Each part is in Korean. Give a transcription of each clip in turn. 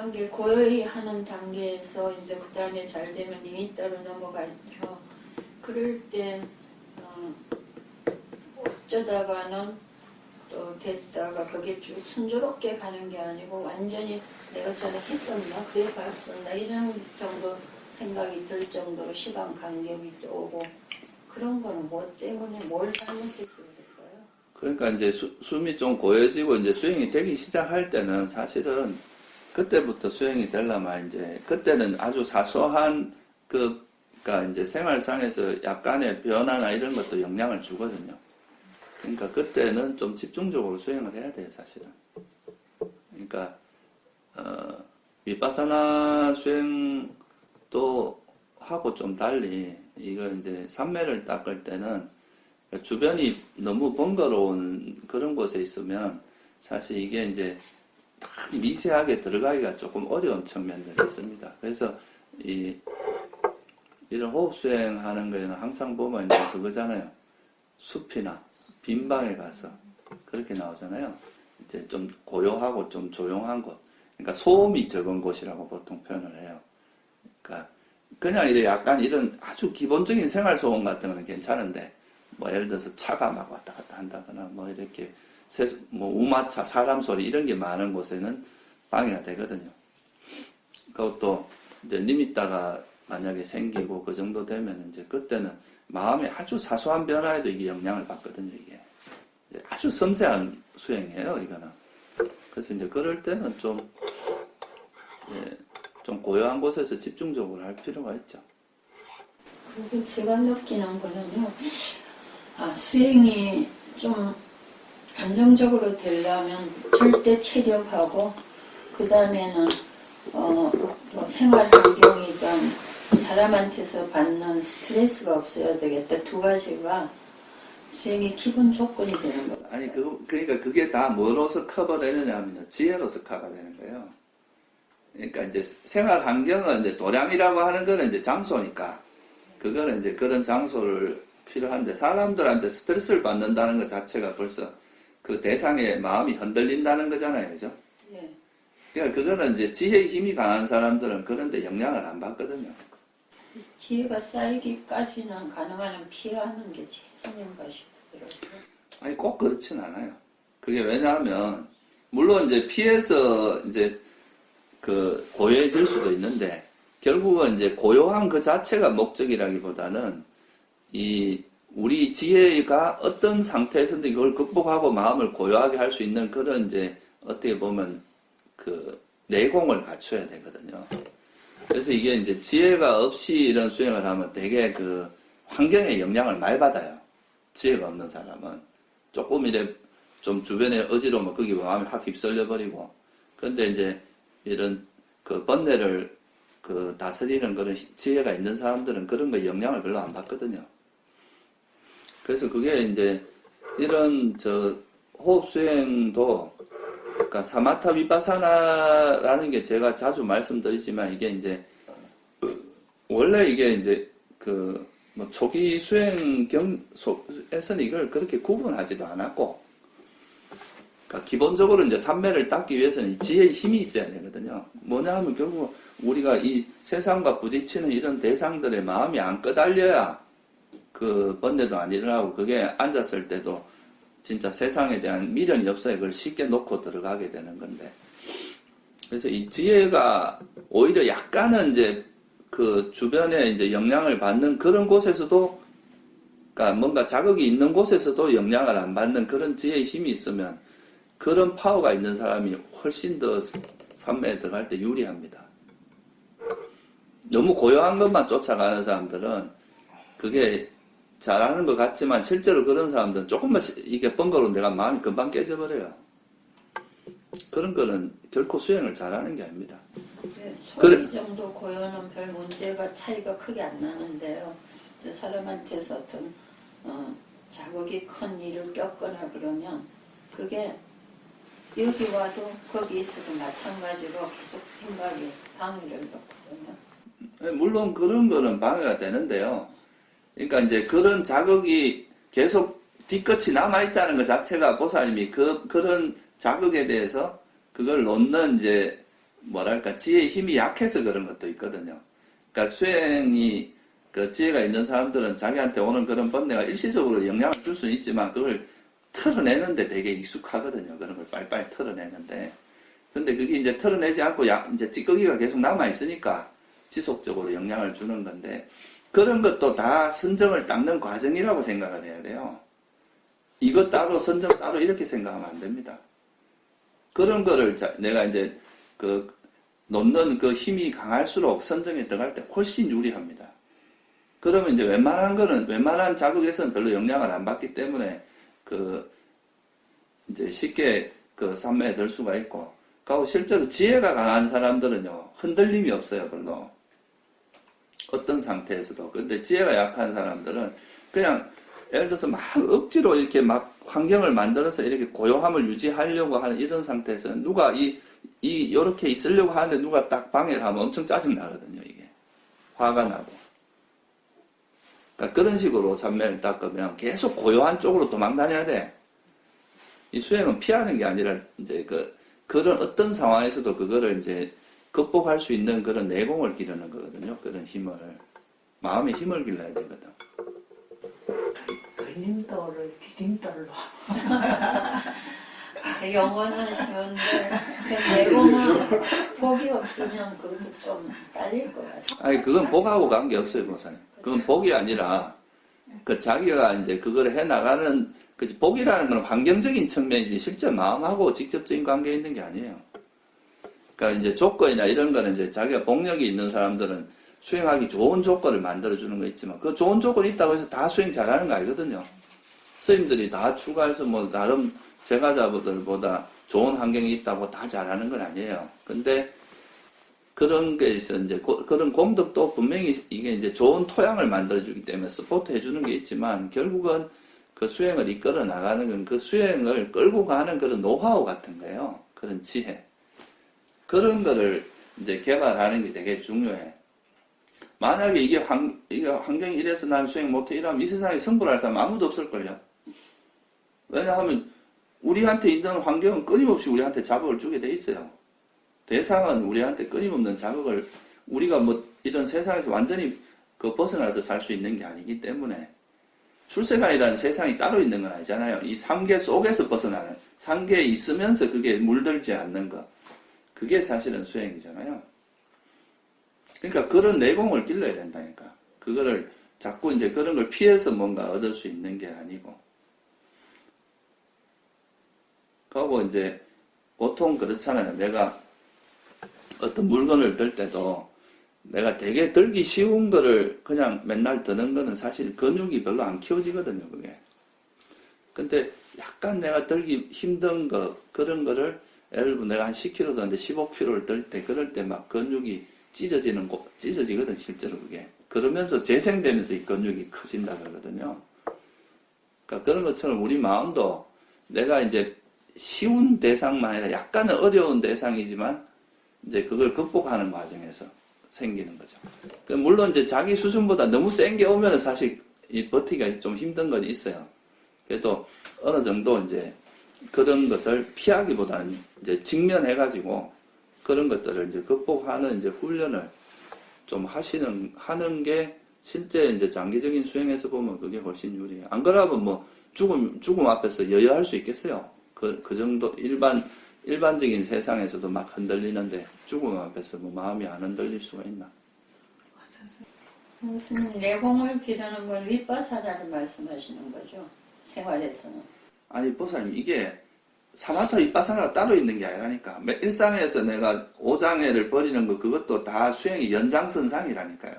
단계, 고요히 하는 단계에서 이제 그 다음에 잘 되면 리미터로 넘어가죠. 그럴 때, 어쩌다가는 또 됐다가 그게 쭉 순조롭게 가는 게 아니고 완전히 내가 전에 했었나? 그래 봤었나? 이런 정도 생각이 들 정도로 시간 간격이 또 오고 그런 거는 뭐 때문에 뭘 잘못해서 그럴까요? 그러니까 이제 숨이 좀 고여지고 이제 수행이 되기 시작할 때는 사실은 그때부터 수행이 되려면 이제 그때는 아주 사소한 그니까 이제 생활상에서 약간의 변화나 이런 것도 영향을 주거든요. 그러니까 그때는 좀 집중적으로 수행을 해야 돼요, 사실은. 그러니까 위파사나 수행도 하고 좀 달리 이거 이제 삼매를 닦을 때는 주변이 너무 번거로운 그런 곳에 있으면 사실 이게 이제 딱 미세하게 들어가기가 조금 어려운 측면들이 있습니다. 그래서 이런 호흡 수행하는 거에는 항상 보면 이제 그거잖아요. 숲이나 빈 방에 가서 그렇게 나오잖아요. 이제 좀 고요하고 좀 조용한 곳. 그러니까 소음이 적은 곳이라고 보통 표현을 해요. 그러니까 그냥 이래 약간 이런 아주 기본적인 생활 소음 같은 거는 괜찮은데 뭐 예를 들어서 차가 막 왔다 갔다 한다거나 뭐 이렇게 뭐 우마차, 사람 소리 이런 게 많은 곳에는 방해가 되거든요. 그것도 이제 리미터가 만약에 생기고 그 정도 되면 이제 그때는 마음의 아주 사소한 변화에도 이게 영향을 받거든요, 이게. 아주 섬세한 수행이에요, 이거는. 그래서 이제 그럴 때는 좀 고요한 곳에서 집중적으로 할 필요가 있죠. 그리고 제가 느끼는 거는요, 수행이 좀 안정적으로 되려면 절대 체력하고, 그 다음에는, 생활 환경이든 사람한테서 받는 스트레스가 없어야 되겠다. 두 가지가 수행의 기본 조건이 되는 거예요. 아니, 그러니까 그게 다 뭐로서 커버되느냐 하면 지혜로서 커버되는 거예요. 그러니까 이제 생활 환경은 이제 도량이라고 하는 거는 이제 장소니까, 그거는 이제 그런 장소를 필요한데, 사람들한테 스트레스를 받는다는 것 자체가 벌써 그 대상의 마음이 흔들린다는 거잖아요. 그죠? 예. 그러니까 그거는 이제 지혜의 힘이 강한 사람들은 그런데 영향을 안 받거든요. 지혜가 쌓이기까지는 가능한 피하는 게 최선인가 싶더라고요. 아니, 꼭 그렇진 않아요. 그게 왜냐하면, 물론 이제 피해서 이제 고요해질 수도 있는데, 결국은 이제 고요한 그 자체가 목적이라기보다는, 우리 지혜가 어떤 상태에서든 이걸 극복하고 마음을 고요하게 할 수 있는 그런 이제, 어떻게 보면, 내공을 갖춰야 되거든요. 그래서 이게 이제 지혜가 없이 이런 수행을 하면 되게 환경의 영향을 많이 받아요. 지혜가 없는 사람은. 조금 이래 좀 주변에 어지러우면 거기 마음이 확 휩쓸려 버리고. 그런데 이제 이런 번뇌를 다스리는 그런 지혜가 있는 사람들은 그런 거 영향을 별로 안 받거든요. 그래서 그게 이제 이런 호흡 수행도 그러니까 사마타 위파사나라는 게 제가 자주 말씀드리지만 이게 이제 원래 이게 이제 뭐 초기 수행에서는 이걸 그렇게 구분하지도 않았고, 그러니까 기본적으로 이제 삼매를 닦기 위해서는 지혜의 힘이 있어야 되거든요. 뭐냐 하면 결국 우리가 이 세상과 부딪히는 이런 대상들의 마음이 안 끄달려야 그 번뇌도 안 일어나고, 그게 앉았을 때도 진짜 세상에 대한 미련이 없어야 그걸 쉽게 놓고 들어가게 되는 건데. 그래서 이 지혜가 오히려 약간은 이제 주변에 이제 영향을 받는 그런 곳에서도, 그러니까 뭔가 자극이 있는 곳에서도 영향을 안 받는 그런 지혜의 힘이 있으면 그런 파워가 있는 사람이 훨씬 더 삼매에 들어갈 때 유리합니다. 너무 고요한 것만 쫓아가는 사람들은 그게 잘하는 것 같지만 실제로 그런 사람들은 조금만 이게 번거로운 데가 마음이 금방 깨져버려요. 그런 거는 결코 수행을 잘하는 게 아닙니다. 네, 소리 정도 고요는 별 문제가 차이가 크게 안 나는데요. 사람한테서 어떤 자극이 큰 일을 겪거나 그러면 그게 여기 와도 거기 있어도 마찬가지로 계속 생각이 방해를 받거든요. 물론 그런 거는 방해가 되는데요. 그러니까 이제 그런 자극이 계속 뒤끝이 남아있다는 것 자체가 보살님이 그런 자극에 대해서 그걸 놓는 이제 뭐랄까, 지혜의 힘이 약해서 그런 것도 있거든요. 그러니까 수행이, 그 지혜가 있는 사람들은 자기한테 오는 그런 번뇌가 일시적으로 영향을 줄 수는 있지만, 그걸 털어내는데 되게 익숙하거든요. 그런 걸 빨리빨리 털어내는데. 근데 그게 이제 털어내지 않고 이제 찌꺼기가 계속 남아있으니까 지속적으로 영향을 주는 건데, 그런 것도 다 선정을 닦는 과정이라고 생각을 해야 돼요. 이것 따로, 선정 따로 이렇게 생각하면 안 됩니다. 그런 거를 내가 이제 놓는 그 힘이 강할수록 선정에 들어갈 때 훨씬 유리합니다. 그러면 이제 웬만한 자극에서는 별로 영향을 안 받기 때문에 이제 쉽게 산매에 들 수가 있고, 그리고 실제로 지혜가 강한 사람들은요, 흔들림이 없어요, 별로. 어떤 상태에서도. 근데 지혜가 약한 사람들은 그냥, 예를 들어서 막 억지로 이렇게 막 환경을 만들어서 이렇게 고요함을 유지하려고 하는 이런 상태에서는 누가 요렇게 있으려고 하는데 누가 딱 방해를 하면 엄청 짜증나거든요, 이게. 화가 나고. 그러니까 그런 식으로 산매를 닦으면 계속 고요한 쪽으로 도망다녀야 돼. 이 수행은 피하는 게 아니라, 이제 그런 어떤 상황에서도 그거를 이제 극복할 수 있는 그런 내공을 기르는 거거든요. 그런 힘을. 마음의 힘을 길러야 되거든. 걸림돌을 디딤돌로. 영어는 쉬운데 그 내공은 복이 없으면 그것도 좀 딸릴 것 같아요. 아니, 그건 복하고 관계없어요, 보사님. 그건 복이 아니라, 자기가 이제 그걸 해나가는, 복이라는 건 환경적인 측면이지, 실제 마음하고 직접적인 관계에 있는 게 아니에요. 그러니까 이제 조건이나 이런 거는 이제 자기가 복력이 있는 사람들은 수행하기 좋은 조건을 만들어주는 거 있지만, 그 좋은 조건이 있다고 해서 다 수행 잘하는 거 아니거든요. 스님들이 다 추가해서 나름 제가자들보다 좋은 환경이 있다고 다 잘하는 건 아니에요. 근데 그런 게 있어, 이제, 그런 공덕도 분명히 이게 이제 좋은 토양을 만들어주기 때문에 서포트 해주는 게 있지만, 결국은 그 수행을 이끌어 나가는 건 그 수행을 끌고 가는 그런 노하우 같은 거예요. 그런 지혜. 그런 거를 이제 개발하는 게 되게 중요해. 만약에 이게 환경이 이래서 난 수행 못해 이러면 이 세상에 성불할 사람 아무도 없을걸요. 왜냐하면 우리한테 있는 환경은 끊임없이 우리한테 자극을 주게 돼 있어요. 대상은 우리한테 끊임없는 자극을, 우리가 이런 세상에서 완전히 벗어나서 살 수 있는 게 아니기 때문에, 출세관이라는 세상이 따로 있는 건 아니잖아요. 이 삼계 속에서 벗어나는, 삼계에 있으면서 그게 물들지 않는 것. 그게 사실은 수행이잖아요. 그러니까 그런 내공을 길러야 된다니까. 그거를 자꾸 이제 그런 걸 피해서 뭔가 얻을 수 있는 게 아니고. 그리고 이제 보통 그렇잖아요. 내가 어떤 물건을 들 때도 내가 되게 들기 쉬운 거를 그냥 맨날 드는 거는 사실 근육이 별로 안 키워지거든요, 그게. 근데 약간 내가 들기 힘든 그런 거를, 예를 들면 내가 한 10kg 드는데 15kg를 들 때, 그럴 때 막 근육이 찢어지거든, 실제로 그게. 그러면서 재생되면서 이 근육이 커진다 그러거든요. 그러니까 그런 것처럼 우리 마음도 내가 이제 쉬운 대상만 아니라 약간은 어려운 대상이지만 이제 그걸 극복하는 과정에서 생기는 거죠. 물론 이제 자기 수준보다 너무 센 게 오면 사실 이 버티기가 좀 힘든 건 있어요. 그래도 어느 정도 이제 그런 것을 피하기보다는 이제 직면해가지고 그런 것들을 이제 극복하는 이제 훈련을 좀 하는 게 실제 이제 장기적인 수행에서 보면 그게 훨씬 유리해요. 안 그러면 죽음 앞에서 여여할 수 있겠어요? 그 정도 일반적인 세상에서도 막 흔들리는데 죽음 앞에서 마음이 안 흔들릴 수가 있나? 무슨 내공을 기르는 걸 윗바사라는 말씀하시는 거죠? 생활에서는. 아니, 보사님, 이게 사마타 윗바사나가 따로 있는 게 아니라니까. 일상에서 내가 오장애를 버리는 거, 그것도 다 수행의 연장선상이라니까요.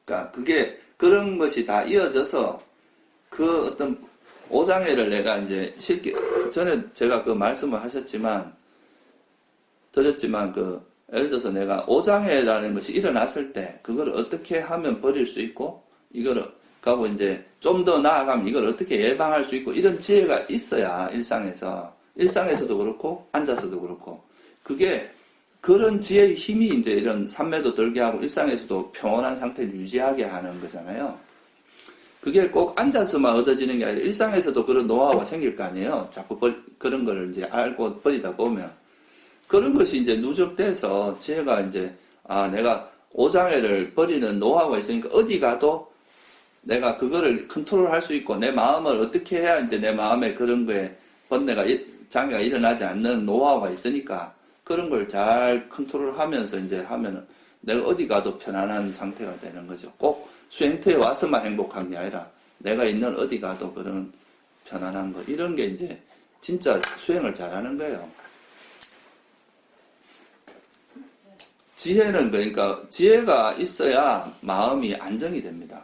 그러니까 그게, 그런 것이 다 이어져서 그 어떤 오장애를 내가 이제 쉽게, 전에 제가 그 말씀을 드렸지만, 예를 들어서 내가 오장애라는 것이 일어났을 때, 그걸 어떻게 하면 버릴 수 있고, 이거를, 가고 이제 좀 더 나아가면 이걸 어떻게 예방할 수 있고, 이런 지혜가 있어야 일상에서도 그렇고, 앉아서도 그렇고, 그게, 그런 지혜의 힘이 이제 이런 산매도 들게 하고, 일상에서도 평온한 상태를 유지하게 하는 거잖아요. 그게 꼭 앉아서만 얻어지는 게 아니라 일상에서도 그런 노하우가 생길 거 아니에요. 자꾸 그런 거를 이제 알고 버리다 보면. 그런 것이 이제 누적돼서 지혜가 이제, 내가 오장애를 버리는 노하우가 있으니까 어디 가도 내가 그거를 컨트롤할 수 있고, 내 마음을 어떻게 해야 이제 내 마음에 그런 거에 번뇌가, 장애가 일어나지 않는 노하우가 있으니까, 그런 걸 잘 컨트롤하면서 이제 하면은 내가 어디 가도 편안한 상태가 되는 거죠. 꼭 수행터에 와서만 행복한 게 아니라 내가 있는 어디 가도 그런 편안한 거, 이런 게 이제 진짜 수행을 잘하는 거예요. 지혜는 그러니까 지혜가 있어야 마음이 안정이 됩니다.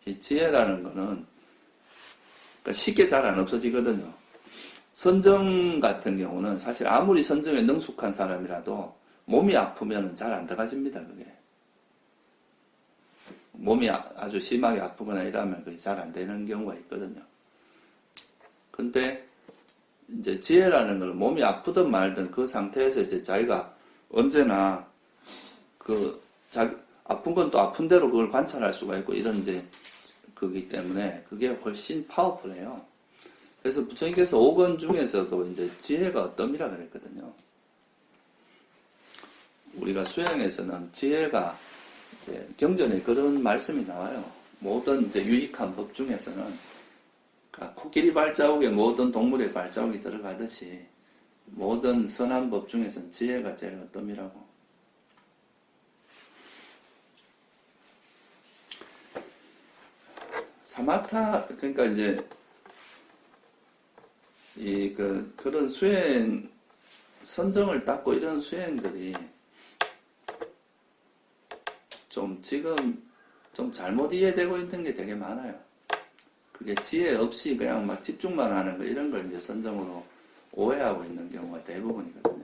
이 지혜라는 거는 그러니까 쉽게 잘 안 없어지거든요. 선정 같은 경우는 사실 아무리 선정에 능숙한 사람이라도 몸이 아프면 잘 안 들어가집니다. 그게 몸이 아주 심하게 아프거나 이러면 그게 잘 안 되는 경우가 있거든요. 근데 이제 지혜라는 건 몸이 아프든 말든 그 상태에서 이제 자기가 언제나 아픈 건 또 아픈 대로 그걸 관찰할 수가 있고 이런 이제 그기 때문에 그게 훨씬 파워풀해요. 그래서 부처님께서 5권 중에서도 이제 지혜가 어떤이라 그랬거든요. 우리가 수행에서는 지혜가 이제 경전에 그런 말씀이 나와요. 모든 이제 유익한 법 중에서는 그러니까 코끼리 발자국에 모든 동물의 발자국이 들어가듯이 모든 선한 법 중에서는 지혜가 제일 어떤이라고. 사마타 그러니까 이제 그런 수행 선정을 닦고 이런 수행들이 좀 지금 좀 잘못 이해되고 있는 게 되게 많아요. 그게 지혜 없이 그냥 막 집중만 하는 거 이런 걸 이제 선정으로 오해하고 있는 경우가 대부분이거든요.